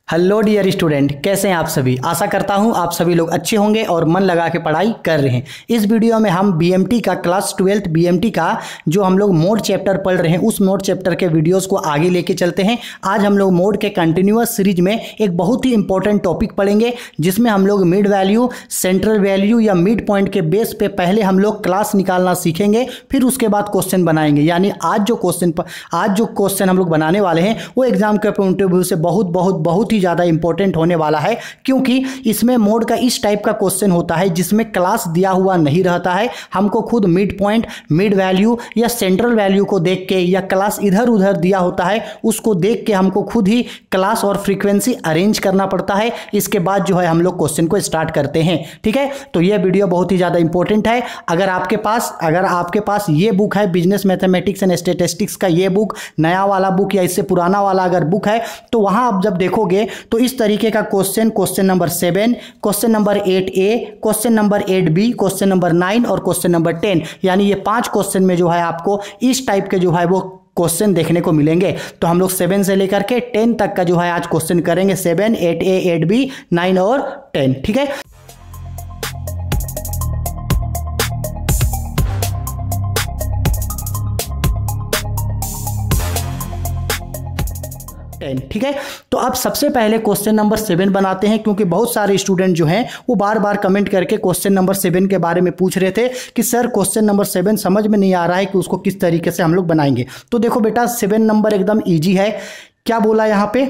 Hello dear student, कैसे हैं आप सभी। आशा करता हूं आप सभी लोग अच्छे होंगे और मन लगा के पढ़ाई कर रहे हैं। इस वीडियो में हम बीएमटी का क्लास 12 बीएमटी का जो हम लोग मोड चैप्टर पढ़ रहे हैं उस मोड चैप्टर के वीडियोस को आगे लेके चलते हैं। आज हम लोग मोड के कंटिन्यूअस सीरीज में एक बहुत ही इंपॉर्टेंट टॉपिक पढ़ेंगे जिसमें हम लोग मिड वैल्यू, सेंट्रल वैल्यू या मिड पॉइंट के बेस पे पहले हम लोग क्लास निकालना सीखेंगे, फिर उसके बाद क्वेश्चन बनाएंगे। यानी आज जो क्वेश्चन हम लोग बनाने वाले हैं वो एग्जाम के पॉइंट ऑफ व्यू से बहुत ही ज़्यादा इंपॉर्टेंट होने वाला है, क्योंकि इसमें मोड का इस टाइप का क्वेश्चन होता है जिसमें क्लास दिया हुआ नहीं रहता है। हमको खुद मिड पॉइंट, मिड वैल्यू या सेंट्रल वैल्यू को देख के या क्लास इधर उधर दिया होता है उसको देख के हमको खुद ही क्लास और फ्रीक्वेंसी अरेंज करना पड़ता है। इसके बाद जो है हम लोग क्वेश्चन को स्टार्ट करते हैं। ठीक है, तो यह वीडियो बहुत ही ज़्यादा इंपॉर्टेंट है। अगर आपके पास ये बुक है बिजनेस मैथमेटिक्स एंड स्टैटिस्टिक्स का, ये बुक नया वाला बुक या इससे पुराना वाला अगर बुक है तो वहां आप जब देखोगे तो इस तरीके का question number 7, question number 8A, question number 8B, question number 9 और क्वेश्चन नंबर 10, यानी ये 5 क्वेश्चन में जो है आपको इस टाइप के जो है वो क्वेश्चन देखने को मिलेंगे। तो हम लोग 7 से लेकर के 10 तक का जो है आज क्वेश्चन करेंगे, 7, 8A, 8B, 9 और 10। ठीक है, ठीक है। तो अब सबसे पहले क्वेश्चन नंबर 7 बनाते हैं, क्योंकि बहुत सारे स्टूडेंट जो हैं वो बार बार कमेंट करके क्वेश्चन नंबर 7 के बारे में पूछ रहे थे कि सर क्वेश्चन नंबर 7 समझ में नहीं आ रहा है कि उसको किस तरीके से हम लोग बनाएंगे। तो देखो बेटा, 7 नंबर एकदम इजी है। क्या बोला यहाँ पे,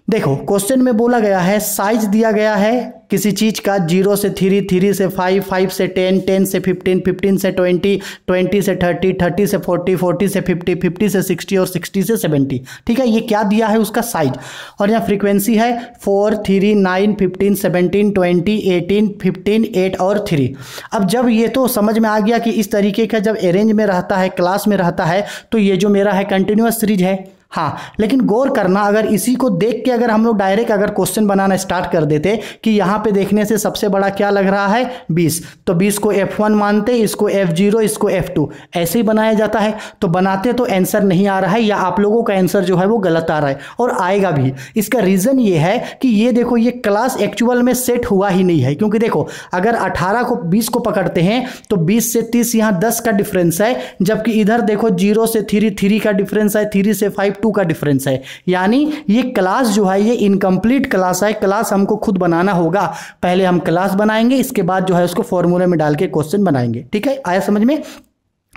देखो क्वेश्चन में बोला गया है, साइज दिया गया है किसी चीज का 0 से 3, 3 से 5, 5 से 10, 10 से 15, 15 से 20, 20 से 30, 30 से 40, 40 से 50, 50 से 60 और 60 से 70। ठीक है, ये क्या दिया है उसका साइज। और यहाँ फ्रीक्वेंसी है 4, 3, 9, 15, 17, 20, 18, 15, 8 और 3। अब जब ये तो समझ में आ गया कि इस तरीके का जब अरेंज में रहता है, क्लास में रहता है, तो ये जो मेरा है कंटिन्यूअस सीरीज है। हाँ, लेकिन गौर करना, अगर इसी को देख के अगर हम लोग डायरेक्ट अगर क्वेश्चन बनाना स्टार्ट कर देते कि यहाँ पे देखने से सबसे बड़ा क्या लग रहा है 20, तो 20 को F1 मानते, इसको F0, इसको F2, ऐसे ही बनाया जाता है। तो बनाते तो आंसर नहीं आ रहा है, या आप लोगों का आंसर जो है वो गलत आ रहा है और आएगा भी। इसका रीज़न ये है कि ये देखो, ये क्लास एक्चुअल में सेट हुआ ही नहीं है। क्योंकि देखो, अगर 18 को 20 को पकड़ते हैं तो 20 से 30 यहाँ 10 का डिफरेंस है, जबकि इधर देखो 0 से 3, 3 का डिफरेंस है, 3 से 5, 2 का डिफरेंस है। यानी ये क्लास जो है ये इनकम्प्लीट क्लास है। क्लास हमको खुद बनाना होगा। पहले हम क्लास बनाएंगे, इसके बाद जो है उसको फॉर्मूले में डाल के क्वेश्चन बनाएंगे। ठीक है, आया समझ में।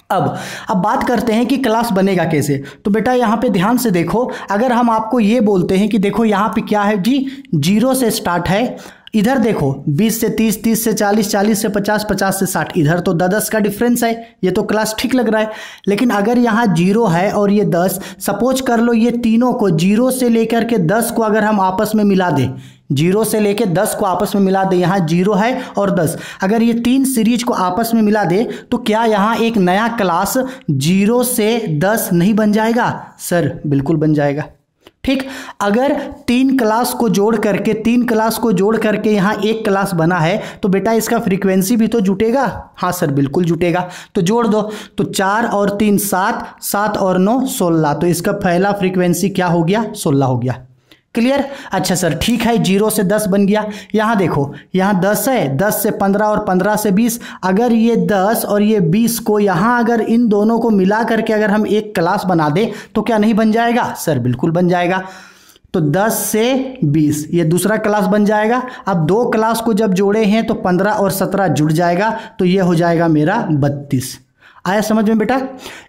अब बात करते हैं कि क्लास बनेगा कैसे। तो बेटा यहाँ पे ध्यान से देखो, अगर हम आपको ये बोलते हैं कि देखो यहाँ पे क्या है जी, 0 से स्टार्ट है, इधर देखो 20 से 30, 30 से 40, 40 से 50, 50 से 60, इधर तो 10 का डिफरेंस है, ये तो क्लास ठीक लग रहा है। लेकिन अगर यहाँ 0 है और ये 10, सपोज कर लो ये तीनों को 0 से लेकर के 10 को अगर हम आपस में मिला दें, 0 से लेके 10 को आपस में मिला दे, यहाँ 0 है और 10, अगर ये 3 सीरीज को आपस में मिला दे तो क्या यहाँ एक नया क्लास 0 से 10 नहीं बन जाएगा? सर बिल्कुल बन जाएगा। ठीक, अगर 3 क्लास को जोड़ करके यहाँ एक क्लास बना है तो बेटा इसका फ्रीक्वेंसी भी तो जुटेगा। हाँ सर बिल्कुल जुटेगा। तो जोड़ दो, तो 4 और 3 7, 7 और 9 16, तो इसका पहला फ्रीक्वेंसी क्या हो गया? 16 हो गया। क्लियर? अच्छा सर ठीक है, 0 से 10 बन गया। यहाँ देखो, यहाँ 10 है, 10 से 15 और 15 से 20, अगर ये 10 और ये 20 को यहाँ अगर इन दोनों को मिला करके अगर हम एक क्लास बना दें तो क्या नहीं बन जाएगा? सर बिल्कुल बन जाएगा। तो 10 से 20 ये दूसरा क्लास बन जाएगा। अब 2 क्लास को जब जोड़े हैं तो 15 और 17 जुड़ जाएगा, तो ये हो जाएगा मेरा 32। आया समझ में बेटा।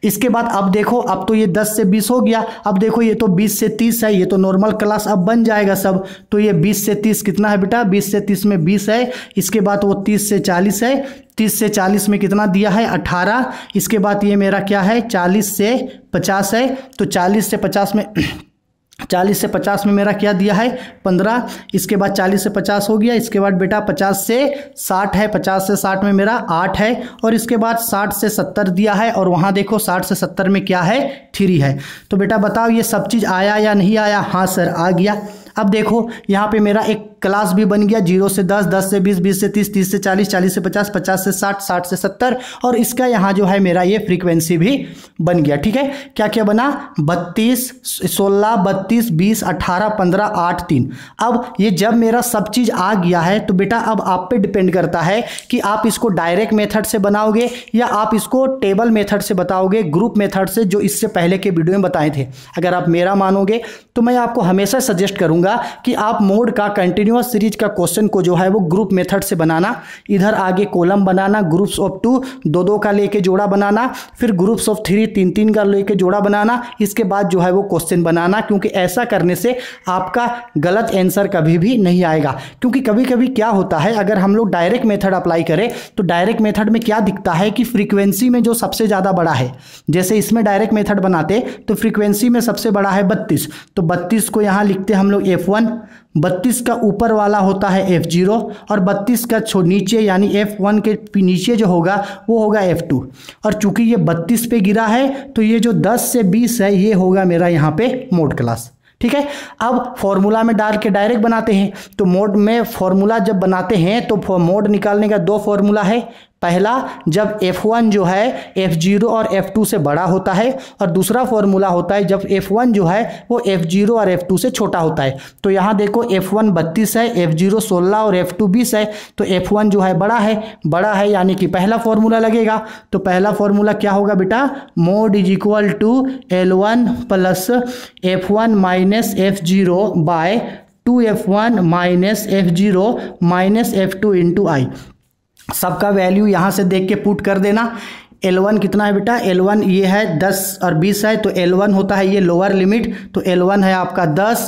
इसके बाद अब देखो, अब तो ये 10 से 20 हो गया। अब देखो ये तो 20 से 30 है, ये तो नॉर्मल क्लास अब बन जाएगा सब। तो ये 20 से 30 कितना है बेटा? 20 से 30 में 20 है। इसके बाद वो 30 से 40 है, 30 से 40 में कितना दिया है? 18। इसके बाद ये मेरा क्या है? 40 से 50 है, तो 40 से 50 में मेरा क्या दिया है? 15। इसके बाद 40 से 50 हो गया। इसके बाद बेटा 50 से 60 है, 50 से 60 में मेरा 8 है, और इसके बाद 60 से 70 दिया है, और वहाँ देखो 60 से 70 में क्या है? 3 है। तो बेटा बताओ ये सब चीज़ आया या नहीं आया? हाँ सर आ गया। अब देखो यहाँ पे मेरा एक क्लास भी बन गया, 0 से 10, 10 से 20, 20 से 30, 30 से 40, 40 से 50, 50 से 60, 60 से 70 और इसका यहाँ जो है मेरा ये फ्रीक्वेंसी भी बन गया। ठीक है, क्या क्या बना, 32, 16, 32, 20, 18, 15, 8, 3। अब ये जब मेरा सब चीज़ आ गया है तो बेटा अब आप पे डिपेंड करता है कि आप इसको डायरेक्ट मेथड से बनाओगे या आप इसको टेबल मेथड से बताओगे, ग्रुप मेथड से, जो इससे पहले के वीडियो में बताए थे। अगर आप मेरा मानोगे तो मैं आपको हमेशा सजेस्ट करूंगा कि आप मोड का कंटिन्यूअस सीरीज का क्वेश्चन को जो है वो ग्रुप मेथड से बनाना, इधर आगे कॉलम बनाना, ग्रुप्स ऑफ 2 2 का लेके जोड़ा बनाना, फिर ग्रुप्स ऑफ 3 3 का लेके जोड़ा बनाना, इसके बाद जो है वो क्वेश्चन बनाना, क्योंकि ऐसा करने से आपका गलत आंसर कभी भी नहीं आएगा। क्योंकि कभी कभी क्या होता है, अगर हम लोग डायरेक्ट मेथड अप्लाई करें तो डायरेक्ट मेथड में क्या दिखता है कि फ्रीक्वेंसी में जो सबसे ज़्यादा बड़ा है, जैसे इसमें डायरेक्ट मेथड बनाते तो फ्रीक्वेंसी में सबसे बड़ा है 32, तो 32 को यहाँ लिखते हैं हम लोग F1, 32 का ऊपर वाला होता है F0 और 32 का नीचे यानी F1 के नीचे जो होगा वो होगा F2। और चूंकि ये 32 पे गिरा है तो ये जो 10 से 20 है ये होगा मेरा यहाँ पे मोड क्लास। ठीक है, अब फॉर्मूला में डाल के डायरेक्ट बनाते हैं। तो मोड में फॉर्मूला जब बनाते हैं तो मोड निकालने का 2 फॉर्मूला है। पहला, जब F1 जो है F0 और F2 से बड़ा होता है, और दूसरा फॉर्मूला होता है जब F1 जो है वो F0 और F2 से छोटा होता है। तो यहाँ देखो F1 32 है, F0 16 और F2 20 है, तो F1 जो है बड़ा है यानी कि पहला फॉर्मूला लगेगा। तो पहला फॉर्मूला क्या होगा बेटा, mode is equal to L1 plus F1 minus F0 by 2F1 minus F0 minus F2 into i. सबका वैल्यू यहाँ से देख के पुट कर देना। L1 कितना है बेटा, L1 ये है 10 और 20 है, तो L1 होता है ये लोअर लिमिट, तो L1 है आपका 10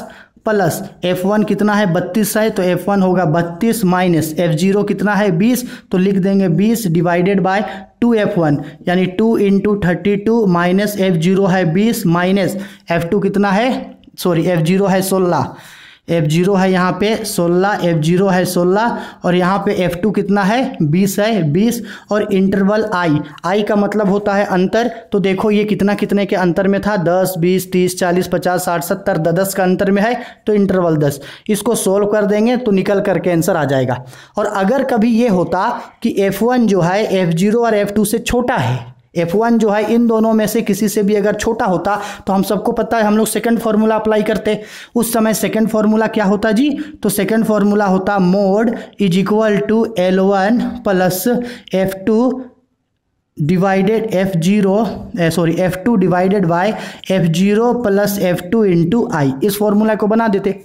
प्लस F1 कितना है 32 है, तो F1 होगा 32 माइनस F0 कितना है 20, तो लिख देंगे 20 डिवाइडेड बाय 2F1 यानी 2 इंटू 32 माइनस F0 है 20 माइनस F2 कितना है, सॉरी F0 है 16, F0 है यहाँ पे 16, F0 है 16 और यहाँ पे F2 कितना है 20 है 20 और इंटरवल I का मतलब होता है अंतर। तो देखो ये कितने के अंतर में था, 10, 20, 30, 40, 50, 60, 70, 10 का अंतर में है, तो इंटरवल 10। इसको सोल्व कर देंगे तो निकल करके आंसर आ जाएगा। और अगर कभी ये होता कि F1 जो है F0 और F2 से छोटा है, F1 जो है इन दोनों में से किसी से भी अगर छोटा होता तो हम सबको पता है हम लोग सेकंड फार्मूला अप्लाई करते। उस समय सेकंड फार्मूला क्या होता जी, तो सेकंड फार्मूला होता mode is equal to L1 plus F2 divided F2 divided by F0 plus F2 into i. इस फॉर्मूला को बना देते।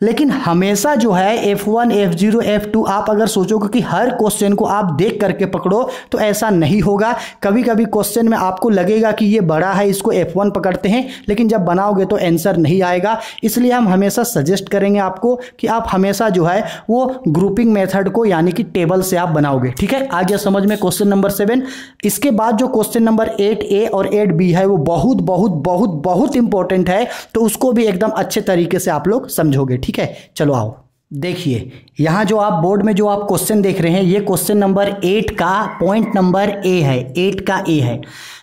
लेकिन हमेशा जो है F1, F0, F2 आप अगर सोचोगे कि हर क्वेश्चन को आप देख करके पकड़ो तो ऐसा नहीं होगा। कभी कभी क्वेश्चन में आपको लगेगा कि ये बड़ा है इसको F1 पकड़ते हैं, लेकिन जब बनाओगे तो आंसर नहीं आएगा। इसलिए हम हमेशा सजेस्ट करेंगे आपको कि आप हमेशा जो है वो ग्रुपिंग मेथड को यानी कि टेबल से आप बनाओगे। ठीक है, आ गया समझ में क्वेश्चन नंबर 7। इसके बाद जो क्वेश्चन नंबर 8A और 8B है वो बहुत बहुत बहुत बहुत इंपॉर्टेंट है, तो उसको भी एकदम अच्छे तरीके से आप लोग समझोगे। ठीक है, चलो आओ देखिए, यहाँ जो आप बोर्ड में जो आप क्वेश्चन देख रहे हैं ये क्वेश्चन नंबर 8 का पॉइंट नंबर A है, 8 का A है।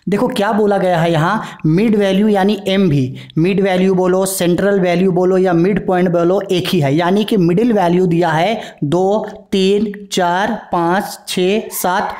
देखो क्या बोला गया है यहाँ, मिड वैल्यू यानी M भी, मिड वैल्यू बोलो, सेंट्रल वैल्यू बोलो या मिड पॉइंट बोलो, एक ही है। यानी कि मिडिल वैल्यू दिया है 2, 3, 4, 5, 6, 7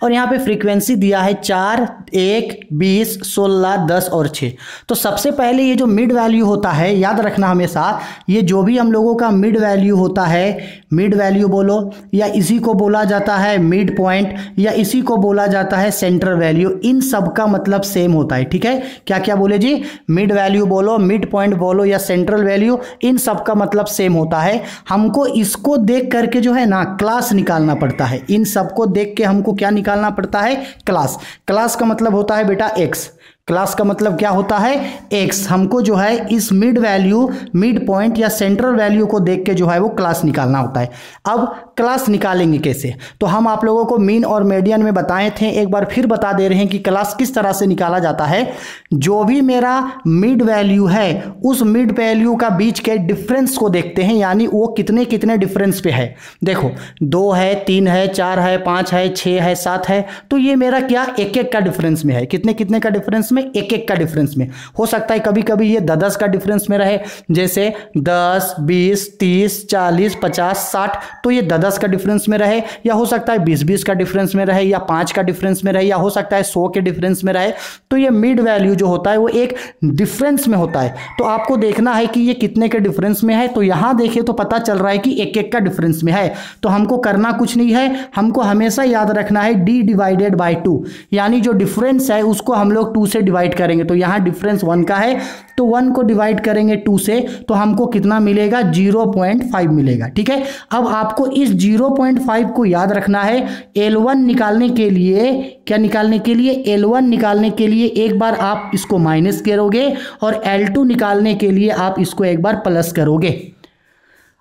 और यहाँ पे फ्रीक्वेंसी दिया है 4, 1, 20, 16, 10 और 6। तो सबसे पहले ये जो मिड वैल्यू होता है, याद रखना हमेशा, ये जो भी हम लोगों का मिड वैल्यू होता है, मिड वैल्यू बोलो या इसी को बोला जाता है मिड पॉइंट या इसी को बोला जाता है सेंट्रल वैल्यू, इन सब का मतलब सेम होता है। ठीक है, क्या क्या बोले जी, मिड वैल्यू बोलो, मिड पॉइंट बोलो या सेंट्रल वैल्यू, इन सब का मतलब सेम होता है। हमको इसको देख करके जो है ना क्लास निकालना पड़ता है। इन सबको देख के हमको क्या निकालना पड़ता है, क्लास। क्लास का मतलब होता है बेटा एक्स, क्लास का मतलब क्या होता है एक्स। हमको जो है इस मिड वैल्यू, मिड पॉइंट या सेंट्रल वैल्यू को देख के जो है वो क्लास निकालना होता है। अब क्लास निकालेंगे कैसे, तो हम आप लोगों को मीन और मीडियन में बताए थे, एक बार फिर बता दे रहे हैं कि क्लास किस तरह से निकाला जाता है। जो भी मेरा मिड वैल्यू है उस मिड वैल्यू का बीच के डिफरेंस को देखते हैं, यानी वो कितने कितने डिफरेंस पे है। देखो 2 है, 3 है, 4 है, 5 है, 6 है, 7 है, तो ये मेरा क्या एक एक का डिफरेंस में है। कितने कितने का डिफरेंस में, एक एक का डिफरेंस में। हो सकता है कभी कभी ये 10 का डिफरेंस में रहे, जैसे 10, 20, 30, 40, 50, 60, तो ये 10 का डिफरेंस में रहे, या हो सकता है 20 का डिफरेंस में रहे, या 5 का डिफरेंस में रहे, या हो सकता है 100 के डिफरेंस में रहे। तो ये मिड वैल्यू जो होता है वो एक डिफरेंस में होता है। तो आपको देखना है कि ये कितने के डिफरेंस में है, तो यहां देखिए तो पता चल रहा है कि एक एक का डिफरेंस में है। तो हमको करना कुछ नहीं है, हमको हमेशा याद रखना है d डिवाइडेड बाई 2, यानी जो डिफरेंस है उसको हम लोग 2 से डिवाइड करेंगे। तो यहां डिफरेंस 1 का है, तो 1 को डिवाइड करेंगे 2 से, तो हमको कितना मिलेगा, 0.5 मिलेगा। ठीक है, अब आपको इस 0.5 को याद रखना है। L1 निकालने के लिए, क्या निकालने के लिए, L1 निकालने के लिए एक बार आप इसको माइनस करोगे और L2 निकालने के लिए आप इसको एक बार प्लस करोगे।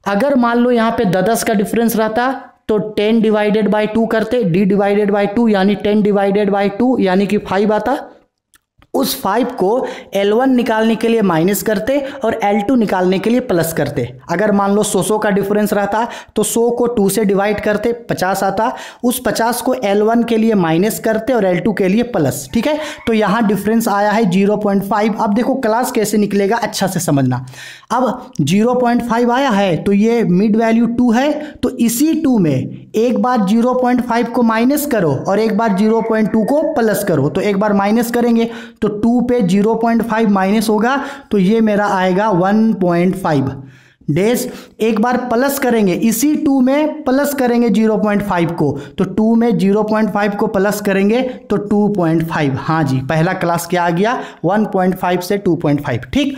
अगर मान लो यहाँ पे 10 का डिफरेंस रहता तो 10 डिवाइडेड बाई 2 करते, d डिवाइडेड बाई 2 यानी 10 डिवाइडेड बाई 2 यानी कि 5 आता। उस 5 को L1 निकालने के लिए माइनस करते और L2 निकालने के लिए प्लस करते। अगर मान लो 100 का डिफरेंस रहता तो 100 को 2 से डिवाइड करते, 50 आता। उस 50 को L1 के लिए माइनस करते और L2 के लिए प्लस। ठीक है, तो यहाँ डिफरेंस आया है 0.5। अब देखो क्लास कैसे निकलेगा, अच्छा से समझना। अब 0.5 आया है तो ये मिड वैल्यू 2 है, तो इसी 2 में एक बार 0.5 को माइनस करो और एक बार 0.2 को प्लस करो। तो एक बार माइनस करेंगे तो 2 पे 0.5 माइनस होगा, तो ये मेरा आएगा 1.5 डेज। एक बार प्लस करेंगे, इसी 2 में प्लस करेंगे 0.5 को, तो 2 में 0.5 को प्लस करेंगे तो 2.5। हाँ जी, पहला क्लास क्या आ गया, 1.5 से 2.5। ठीक,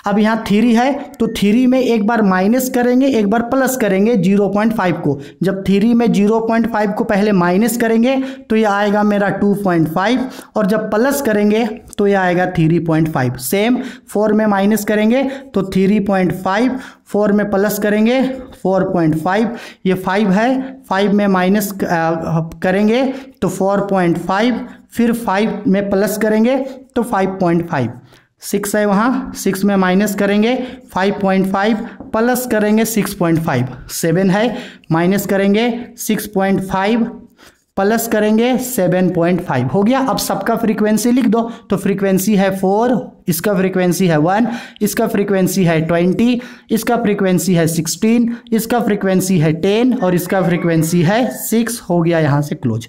अब यहाँ 3 है तो 3 में एक बार माइनस करेंगे, एक बार प्लस करेंगे 0.5 को। जब 3 में 0.5 को पहले माइनस करेंगे तो ये आएगा मेरा 2.5, और जब प्लस करेंगे तो ये आएगा 3.5। सेम 4 में माइनस करेंगे तो 3.5, 4 में प्लस करेंगे 4.5, ये 5 है, 5 में माइनस करेंगे तो 4.5, फिर 5 में प्लस करेंगे तो 5.5। 6 है वहाँ, 6 में माइनस करेंगे 5.5, प्लस करेंगे 6.5। 7 है, माइनस करेंगे 6.5, प्लस करेंगे 7.5। हो गया। अब सबका फ्रीक्वेंसी लिख दो, तो फ्रीक्वेंसी है 4, इसका फ्रीक्वेंसी है 1, इसका फ्रीक्वेंसी है 20, इसका फ्रीक्वेंसी है 16, इसका फ्रीक्वेंसी है 10 और इसका फ्रीक्वेंसी है 6। हो गया यहाँ से क्लोज।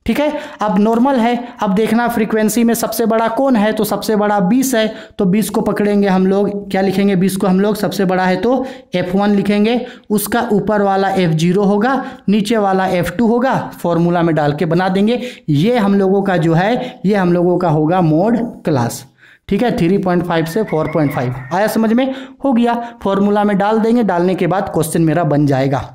ठीक है, अब नॉर्मल है। अब देखना फ्रीक्वेंसी में सबसे बड़ा कौन है, तो सबसे बड़ा 20 है, तो 20 को पकड़ेंगे हम लोग, क्या लिखेंगे, 20 को हम लोग सबसे बड़ा है तो F1 लिखेंगे, उसका ऊपर वाला F0 होगा, नीचे वाला F2 होगा, फॉर्मूला में डाल के बना देंगे। ये हम लोगों का जो है, ये हम लोगों का होगा मोड क्लास। ठीक है, 3.5 से 4.5 आया समझ में, हो गया। फॉर्मूला में डाल देंगे, डालने के बाद क्वेश्चन मेरा बन जाएगा।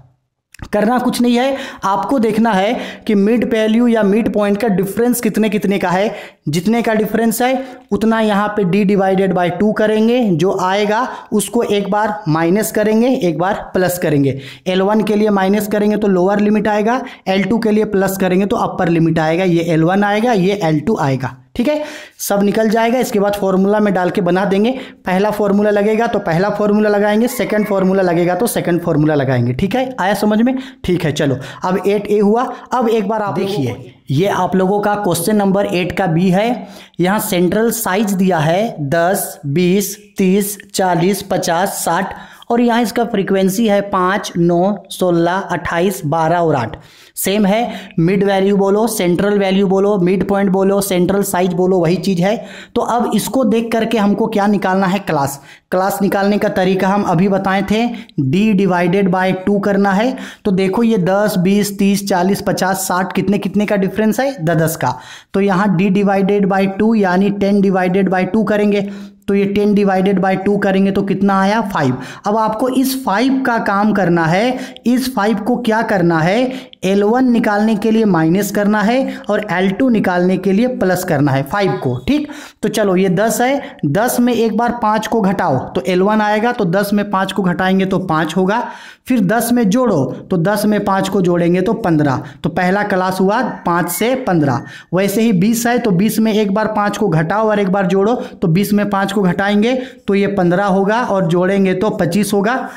करना कुछ नहीं है, आपको देखना है कि मिड वैल्यू या मिड पॉइंट का डिफरेंस कितने कितने का है। जितने का डिफरेंस है उतना यहाँ पे d डिवाइडेड बाई 2 करेंगे, जो आएगा उसको एक बार माइनस करेंगे, एक बार प्लस करेंगे। L1 के लिए माइनस करेंगे तो लोअर लिमिट आएगा, L2 के लिए प्लस करेंगे तो अपर लिमिट आएगा। ये L1 आएगा, ये L2 आएगा। ठीक है, सब निकल जाएगा। इसके बाद फॉर्मूला में डाल के बना देंगे। पहला फॉर्मूला लगेगा तो पहला फॉर्मूला लगाएंगे, सेकंड फॉर्मूला लगेगा तो सेकंड फॉर्मूला लगाएंगे। ठीक है, आया समझ में, ठीक है। चलो अब 8A हुआ। अब एक बार आप देखिए, ये आप लोगों का क्वेश्चन नंबर 8 का बी है। यहाँ सेंट्रल साइज दिया है 10, 20, 30, 40, 50, 60 और यहाँ इसका फ्रीक्वेंसी है 5, 9, 16, 28, 12 और 8। सेम है, मिड वैल्यू बोलो, सेंट्रल वैल्यू बोलो, मिड पॉइंट बोलो, सेंट्रल साइज बोलो, वही चीज़ है। तो अब इसको देख करके हमको क्या निकालना है, क्लास। क्लास निकालने का तरीका हम अभी बताए थे, d डिवाइडेड बाय 2 करना है। तो देखो ये 10, 20, 30, 40, 50, 60 कितने कितने का डिफरेंस है, 10 का। तो यहाँ d डिवाइडेड बाय 2 यानी 10 डिवाइडेड बाय 2 करेंगे, तो ये 10 डिवाइडेड बाय 2 करेंगे तो कितना आया, 5। अब आपको इस 5 का काम करना है। इस 5 को क्या करना है, L1 निकालने के लिए माइनस करना है और L2 निकालने के लिए प्लस करना है 5 को। ठीक, तो चलो ये 10 है, 10 में एक बार 5 को घटाओ तो L1 आएगा, तो 10 में 5 को घटाएंगे तो 5 होगा। फिर 10 में जोड़ो तो 10 में 5 को जोड़ेंगे तो 15। तो पहला क्लास हुआ 5 से 15। वैसे ही 20 है तो 20 में एक बार 5 को घटाओ और एक बार जोड़ो तो 20 में 5 को घटाएंगे तो ये 15 होगा और जोड़ेंगे तो 25 होगा।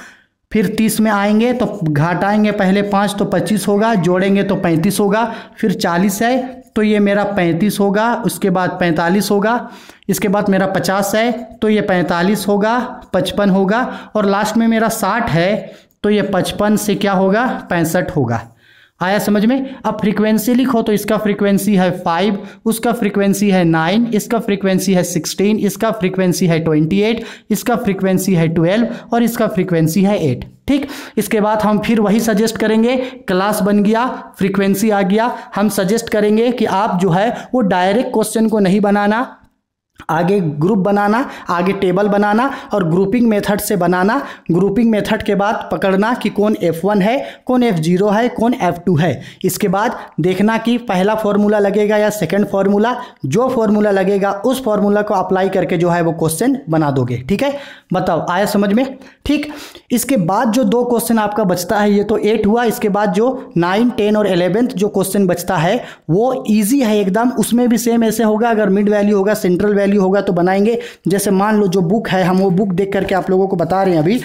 फिर 30 में आएंगे तो घटाएंगे पहले 5 तो 25 होगा, जोड़ेंगे तो 35 होगा। फिर 40 है तो ये मेरा 35 होगा, उसके बाद 45 होगा, इसके बाद मेरा 50 है तो ये 45 होगा, 55 होगा और लास्ट में मेरा 60 है तो ये 55 से क्या होगा 65 होगा। आया समझ में। अब फ्रीक्वेंसी लिखो तो इसका फ्रीक्वेंसी है 5, उसका फ्रीक्वेंसी है 9, इसका फ्रीक्वेंसी है 16, इसका फ्रीक्वेंसी है 28, इसका फ्रीक्वेंसी है 12 और इसका फ्रीक्वेंसी है 8। ठीक, इसके बाद हम फिर वही सजेस्ट करेंगे, क्लास बन गया, फ्रीक्वेंसी आ गया। हम सजेस्ट करेंगे कि आप जो है वो डायरेक्ट क्वेश्चन को नहीं बनाना, आगे ग्रुप बनाना, आगे टेबल बनाना और ग्रुपिंग मेथड से बनाना। ग्रुपिंग मेथड के बाद पकड़ना कि कौन F1 है, कौन F0 है, कौन F2 है। इसके बाद देखना कि पहला फॉर्मूला लगेगा या सेकंड फॉर्मूला, जो फॉर्मूला लगेगा उस फॉर्मूला को अप्लाई करके जो है वो क्वेश्चन बना दोगे। ठीक है, बताओ आया समझ में। ठीक, इसके बाद जो 2 क्वेश्चन आपका बचता है, ये तो 8 हुआ। इसके बाद जो 9, 10 और 11th जो क्वेश्चन बचता है वो ईजी है एकदम। उसमें भी सेम ऐसे होगा, अगर मिड वैल्यू होगा, सेंट्रल वैल्यू होगा तो बनाएंगे। जैसे मान लो जो बुक है, हम वो बुक देख करके आप लोगों को बता रहे हैं अभी।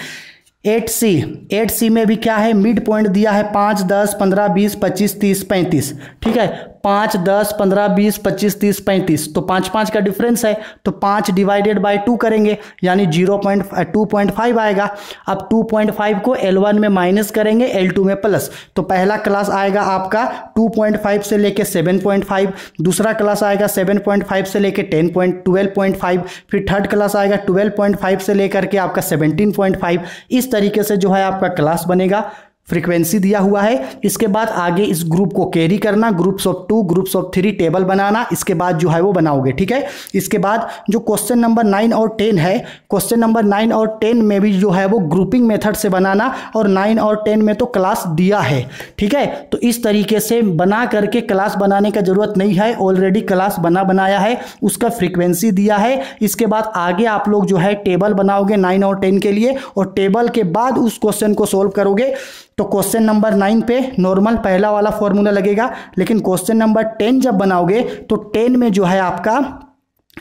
8C में भी क्या है, मिड पॉइंट दिया है 5, 10, 15, 20, 25, 30, 35। ठीक है, 5, 10, 15, 20, 25, 30, 35 तो 5 का डिफरेंस है तो 5 डिवाइडेड बाय 2 करेंगे यानी 2.5 आएगा। अब 2.5 को L1 में माइनस करेंगे, L2 में प्लस। तो पहला क्लास आएगा आपका 2.5 से लेके 7.5, दूसरा क्लास आएगा 7.5 से लेके 12.5, फिर थर्ड क्लास आएगा 12.5 से लेकर के आपका 17.5। इस तरीके से जो है आपका क्लास बनेगा। फ्रीक्वेंसी दिया हुआ है। इसके बाद आगे इस ग्रुप को कैरी करना, groups of 2, groups of 3 table बनाना, इसके बाद जो है वो बनाओगे। ठीक है, इसके बाद जो क्वेश्चन नंबर 9 और 10 है, क्वेश्चन नंबर 9 और 10 में भी जो है वो ग्रुपिंग मेथड से बनाना और 9 और 10 में तो क्लास दिया है। ठीक है, तो इस तरीके से बना करके क्लास बनाने का जरूरत नहीं है, ऑलरेडी क्लास बनाया है, उसका फ्रीक्वेंसी दिया है। इसके बाद आगे आप लोग जो है टेबल बनाओगे 9 और 10 के लिए और टेबल के बाद उस क्वेश्चन को सोल्व करोगे। तो क्वेश्चन नंबर 9 पे नॉर्मल पहला वाला फॉर्मूला लगेगा, लेकिन क्वेश्चन नंबर 10 जब बनाओगे तो 10 में जो है आपका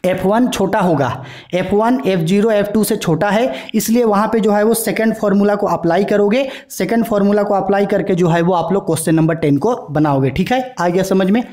F1 छोटा होगा, F1 F0 F2 से छोटा है, इसलिए वहाँ पे जो है वो सेकंड फॉर्मूला को अप्लाई करोगे। सेकंड फॉर्मूला को अप्लाई करके जो है वो आप लोग क्वेश्चन नंबर 10 को बनाओगे। ठीक है, आ गया समझ में,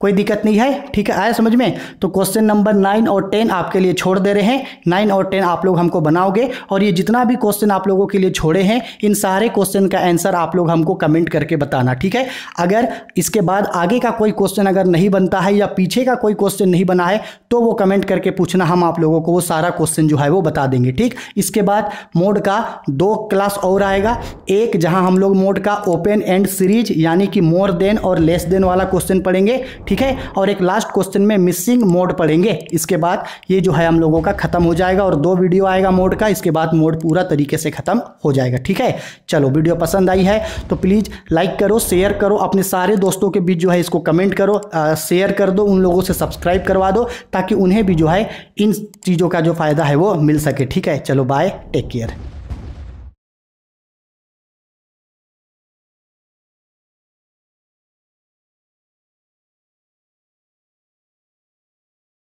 कोई दिक्कत नहीं है। ठीक है, आया समझ में। तो क्वेश्चन नंबर 9 और 10 आपके लिए छोड़ दे रहे हैं, 9 और 10 आप लोग हमको बनाओगे और ये जितना भी क्वेश्चन आप लोगों के लिए छोड़े हैं इन सारे क्वेश्चन का आंसर आप लोग हमको कमेंट करके बताना। ठीक है, अगर इसके बाद आगे का कोई क्वेश्चन अगर नहीं बनता है या पीछे का कोई क्वेश्चन नहीं बना है तो वो कमेंट करके पूछना, हम आप लोगों को वो सारा क्वेश्चन जो है वो बता देंगे। ठीक, इसके बाद मोड का 2 क्लास और आएगा, एक जहां हम लोग मोड का ओपन एंड सीरीज यानी कि मोर देन और लेस देन वाला क्वेश्चन पढ़ेंगे। ठीक है, और एक लास्ट क्वेश्चन में मिसिंग मोड पढ़ेंगे। इसके बाद ये जो है हम लोगों का खत्म हो जाएगा और 2 वीडियो आएगा मोड का, इसके बाद मोड पूरा तरीके से खत्म हो जाएगा। ठीक है, चलो वीडियो पसंद आई है तो प्लीज़ लाइक करो, शेयर करो, अपने सारे दोस्तों के बीच जो है इसको कमेंट करो, शेयर कर दो, उन लोगों से सब्सक्राइब करवा दो ताकि उन्हें भी जो है इन चीज़ों का जो फ़ायदा है वो मिल सके। ठीक है, चलो बाय, टेक केयर।